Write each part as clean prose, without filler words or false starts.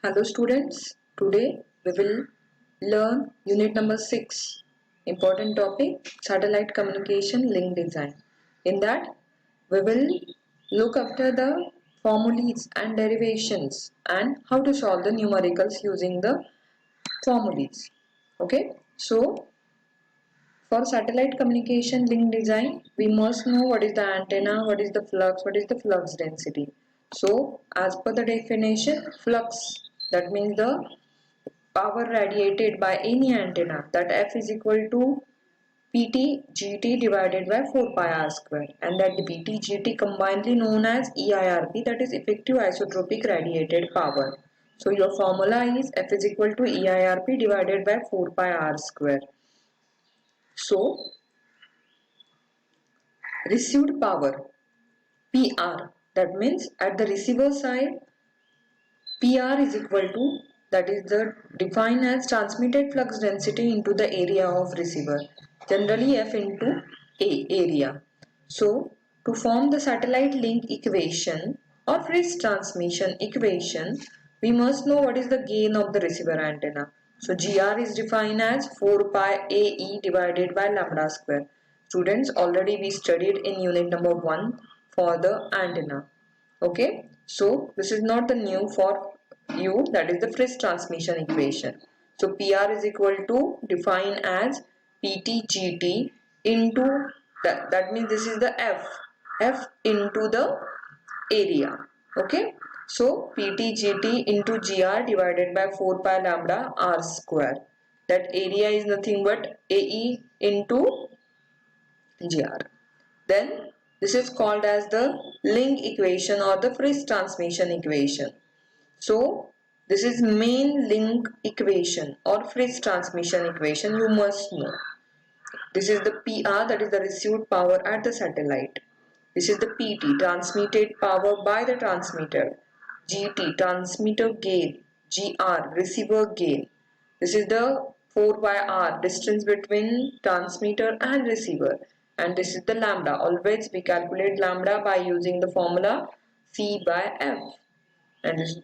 Hello students, today we will learn unit number 6, important topic satellite communication link design. In that we will look after the formulas and derivations and how to solve the numericals using the formulas. Okay, so for satellite communication link design, we must know what is the antenna, what is the flux density. So, as per the definition, flux, that means the power radiated by any antenna, that F is equal to PT GT divided by 4 pi r square, and that the PT GT combinedly known as EIRP, that is effective isotropic radiated power. So, your formula is F is equal to EIRP divided by 4 pi r square. So, received power PR, that means at the receiver side PR is equal to, that is the defined as transmitted flux density into the area of receiver, generally F into A area. So to form the satellite link equation or phase transmission equation, we must know what is the gain of the receiver antenna. So GR is defined as 4 pi AE divided by lambda square. Students, already we studied in unit number 1 for the antenna. Okay, so this is not the new for you, that is the Friis transmission equation. So PR is equal to define as PTGT into that means this is the F into the area. Okay, so PTGT into GR divided by 4 pi lambda R square. That area is nothing but AE into GR. Then this is called as the link equation or the Friis transmission equation. So this is main link equation or Friis transmission equation, you must know. This is the PR, that is the received power at the satellite. This is the PT, transmitted power by the transmitter. GT, transmitter gain. GR, receiver gain. This is the 4 by R, distance between transmitter and receiver. And this is the lambda. Always we calculate lambda by using the formula C by F. And this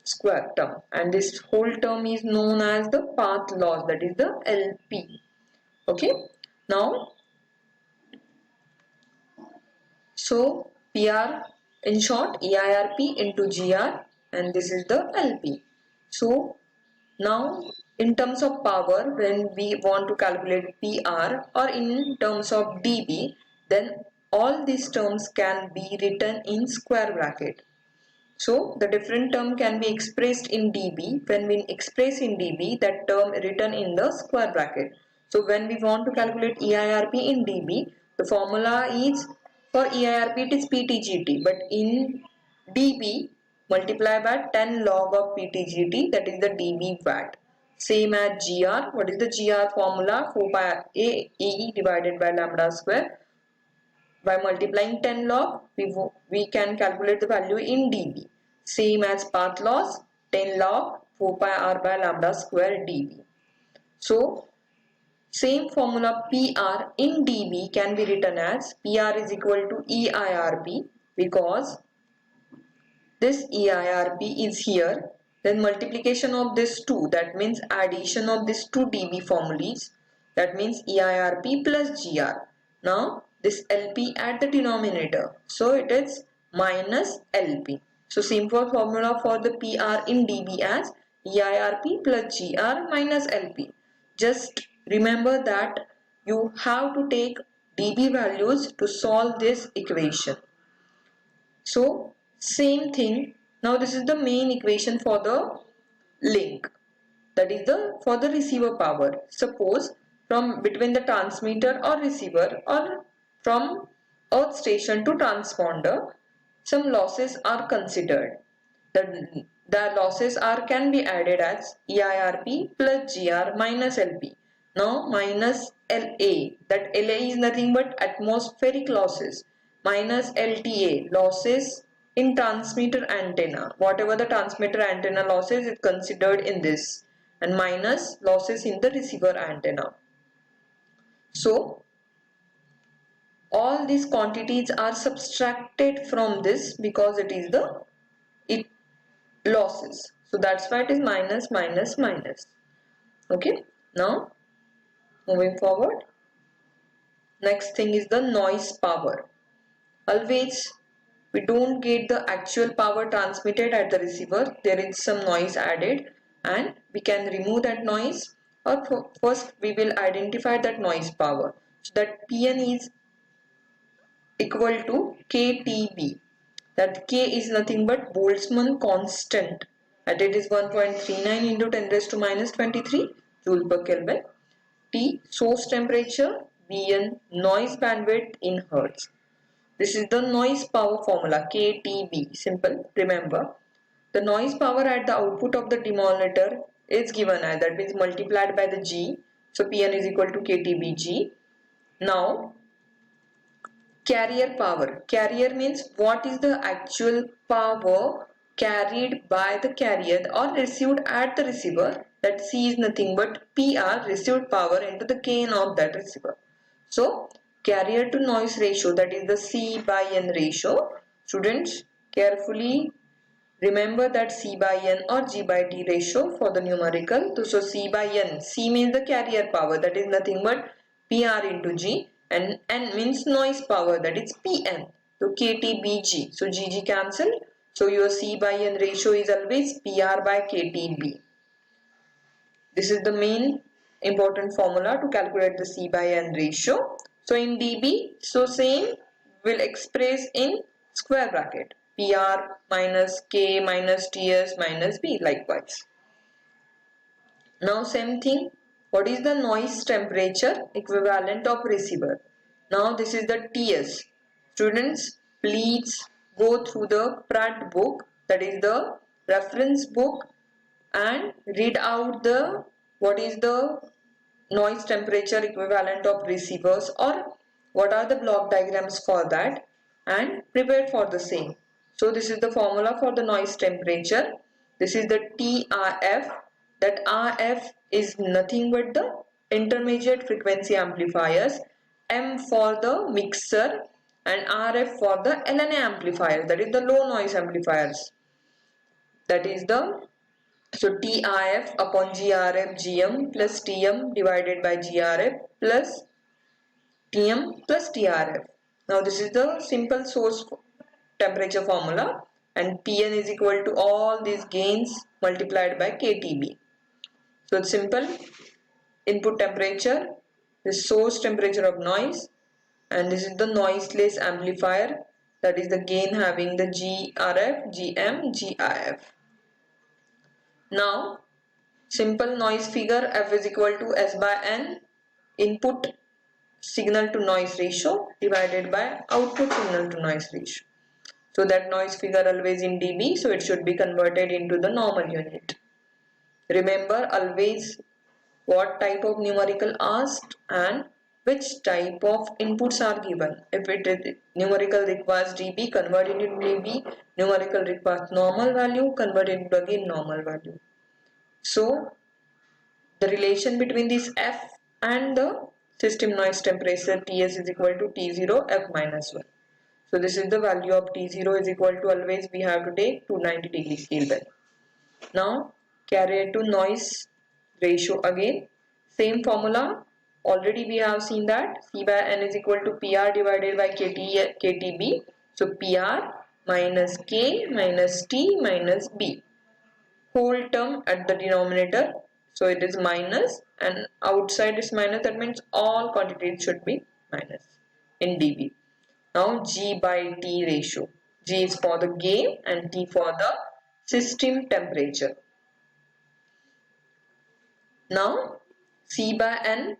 square term. And this whole term is known as the path loss, that is the LP. Okay. Now, so PR in short EIRP into GR, and this is the LP. So now in terms of power, when we want to calculate PR or in terms of dB, then all these terms can be written in square bracket. So the different term can be expressed in dB. When we express in dB, that term written in the square bracket. So when we want to calculate EIRP in dB, the formula is for EIRP it is PTGT, but in dB multiply by 10 log of PTGT, that is the dB watt. Same as GR. What is the GR formula? 4 pi AE divided by lambda square. By multiplying 10 log, we can calculate the value in dB. Same as path loss, 10 log 4 pi r by lambda square dB. So, same formula PR in dB can be written as PR is equal to EIRP, because this EIRP is here. Then multiplication of this 2, that means addition of these 2 dB formulas, that means EIRP plus GR. Now this LP at the denominator, so it is minus LP. So simple formula for the PR in dB as EIRP plus GR minus LP. Just remember that you have to take dB values to solve this equation. So same thing. Now this is the main equation for the link. That is the for the receiver power. Suppose from between the transmitter or receiver or from earth station to transponder, some losses are considered. The losses are can be added as EIRP plus GR minus LP. Now minus LA, that LA is nothing but atmospheric losses, minus LTA, losses in transmitter antenna. Whatever the transmitter antenna losses is considered in this, and minus losses in the receiver antenna. So all these quantities are subtracted from this because it is the losses. So that's why it is minus minus minus. Okay, now moving forward. Next thing is the noise power. Always we don't get the actual power transmitted at the receiver. There is some noise added and we can remove that noise, or first we will identify that noise power. So that Pn is equal to KTB. That K is nothing but Boltzmann constant, and it is 1.39 into 10 raised to minus 23 joule per Kelvin. T source temperature, Bn noise bandwidth in hertz. This is the noise power formula KTB. Simple, remember. The noise power at the output of the demodulator is given as, that means multiplied by the G. So Pn is equal to KTBG. Now carrier power. Carrier means what is the actual power carried by the carrier or received at the receiver. That C is nothing but PR, received power, into the gain of that receiver. So carrier to noise ratio, that is the C by N ratio. Students, carefully remember that C by N or G by T ratio for the numerical. So C by N, C means the carrier power, that is nothing but PR into G, and N means noise power, that is PN. So KTBG. So GG cancelled. So your C by N ratio is always PR by KTB. This is the main important formula to calculate the C by N ratio. So in dB, so same will express in square bracket. PR minus K minus TS minus B likewise. Now same thing. What is the noise temperature equivalent of receiver? Now this is the TS. Students, please go through the Pratt book, that is the reference book, and read out the what is the noise temperature equivalent of receivers, or what are the block diagrams for that, and prepare for the same. So this is the formula for the noise temperature. This is the TRF. That RF is nothing but the intermediate frequency amplifiers, M for the mixer, and RF for the LNA amplifiers, that is the low noise amplifiers. That is the, so TRF upon GRF, GM plus TM divided by GRF plus TM plus TRF. Now this is the simple source temperature formula, and Pn is equal to all these gains multiplied by KTB. So it's simple. Input temperature, the source temperature of noise, and this is the noiseless amplifier, that is the gain having the GRF, GM, GIF. Now simple noise figure, F is equal to S by N, input signal to noise ratio divided by output signal to noise ratio. So that noise figure always in dB, so it should be converted into the normal unit. Remember always what type of numerical asked and which type of inputs are given. If it is numerical requires dB, convert it into dB. Numerical requires normal value, convert it into again normal value. So the relation between this F and the system noise temperature Ts is equal to T0 F minus 1. So this is the value of T0 is equal to, always we have to take 290 degrees Kelvin. Now carrier to noise ratio, again same formula, already we have seen that C by N is equal to PR divided by KTB. So PR minus K minus T minus B, whole term at the denominator, so it is minus, and outside is minus, that means all quantities should be minus in dB. Now G by T ratio, G is for the gain and T for the system temperature. Now C by N